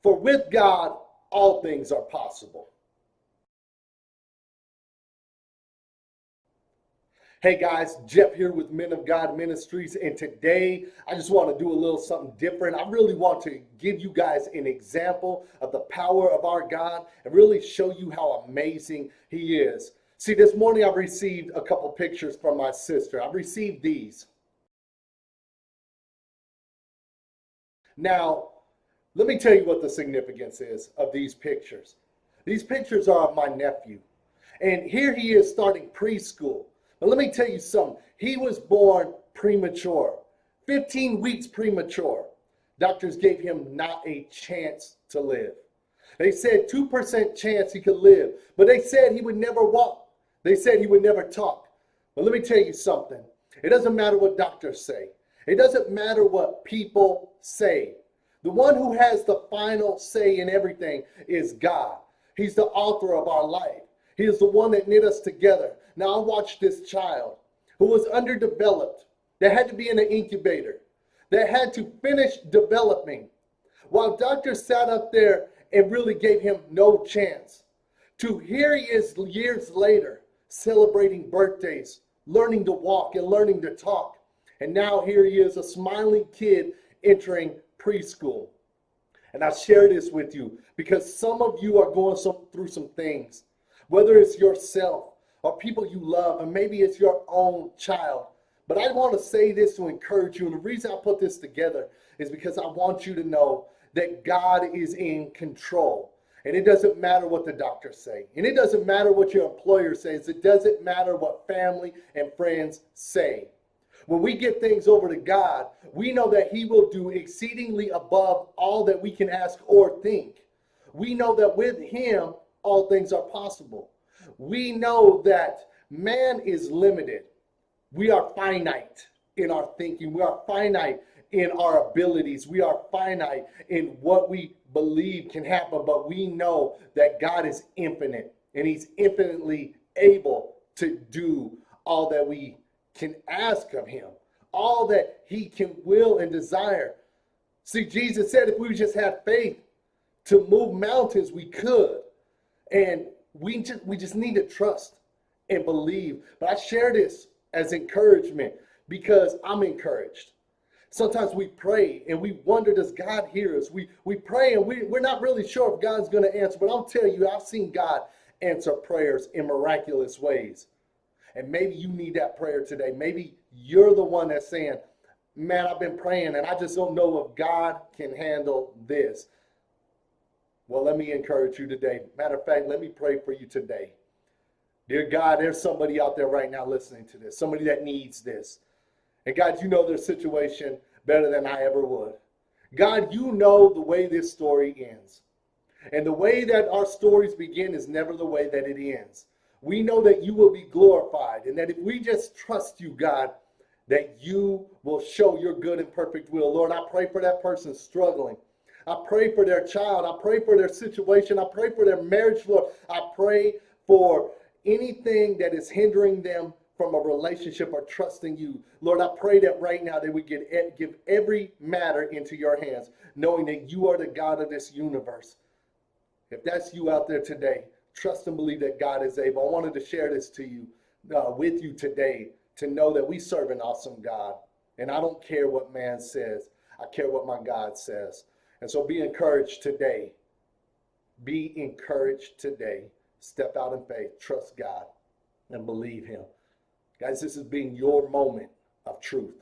For with God, all things are possible. Hey guys, Jeff here with Men of God Ministries, and today I just want to do a little something different. I really want to give you guys an example of the power of our God and really show you how amazing He is. See, this morning I've received a couple pictures from my sister. I've received these. Now, let me tell you what the significance is of these pictures. These pictures are of my nephew, and here he is starting preschool. But let me tell you something. He was born premature, 15 weeks premature. Doctors gave him not a chance to live. They said 2% chance he could live, but they said he would never walk. They said he would never talk. But let me tell you something. It doesn't matter what doctors say. It doesn't matter what people say. The one who has the final say in everything is God. He's the author of our life. He is the one that knit us together. Now I watched this child who was underdeveloped, that had to be in an incubator, that had to finish developing, while doctors sat up there and really gave him no chance. To here he is years later, celebrating birthdays, learning to walk and learning to talk. And now here he is, a smiling kid entering preschool. And I share this with you because some of you are going through some things, whether it's yourself or people you love, and maybe it's your own child. But I want to say this to encourage you, and the reason I put this together is because I want you to know that God is in control. And it doesn't matter what the doctors say, and it doesn't matter what your employer says, it doesn't matter what family and friends say. When we give things over to God, we know that He will do exceedingly above all that we can ask or think. We know that with Him, all things are possible. We know that man is limited. We are finite in our thinking. We are finite in our abilities. We are finite in what we believe can happen. But we know that God is infinite, and He's infinitely able to do all that we can ask of Him, all that He can will and desire. See, Jesus said if we just had faith to move mountains, we could. And we just need to trust and believe. But I share this as encouragement because I'm encouraged. Sometimes we pray and we wonder, does God hear us? We pray and we're not really sure if God's going to answer. But I'll tell you, I've seen God answer prayers in miraculous ways. And maybe you need that prayer today. Maybe you're the one that's saying, man, I've been praying and I just don't know if God can handle this. Well, let me encourage you today. Matter of fact, let me pray for you today. Dear God, there's somebody out there right now listening to this, somebody that needs this. And God, you know their situation better than I ever would. God, you know the way this story ends. And the way that our stories begin is never the way that it ends. We know that you will be glorified, and that if we just trust you, God, that you will show your good and perfect will. Lord, I pray for that person struggling. I pray for their child. I pray for their situation. I pray for their marriage, Lord. I pray for anything that is hindering them from a relationship or trusting you. Lord, I pray that right now that we give every matter into your hands, knowing that you are the God of this universe. If that's you out there today, trust and believe that God is able. I wanted to share this to you, with you today, to know that we serve an awesome God. And I don't care what man says. I care what my God says. And so be encouraged today. Be encouraged today. Step out in faith. Trust God and believe Him. Guys, this has been your moment of truth.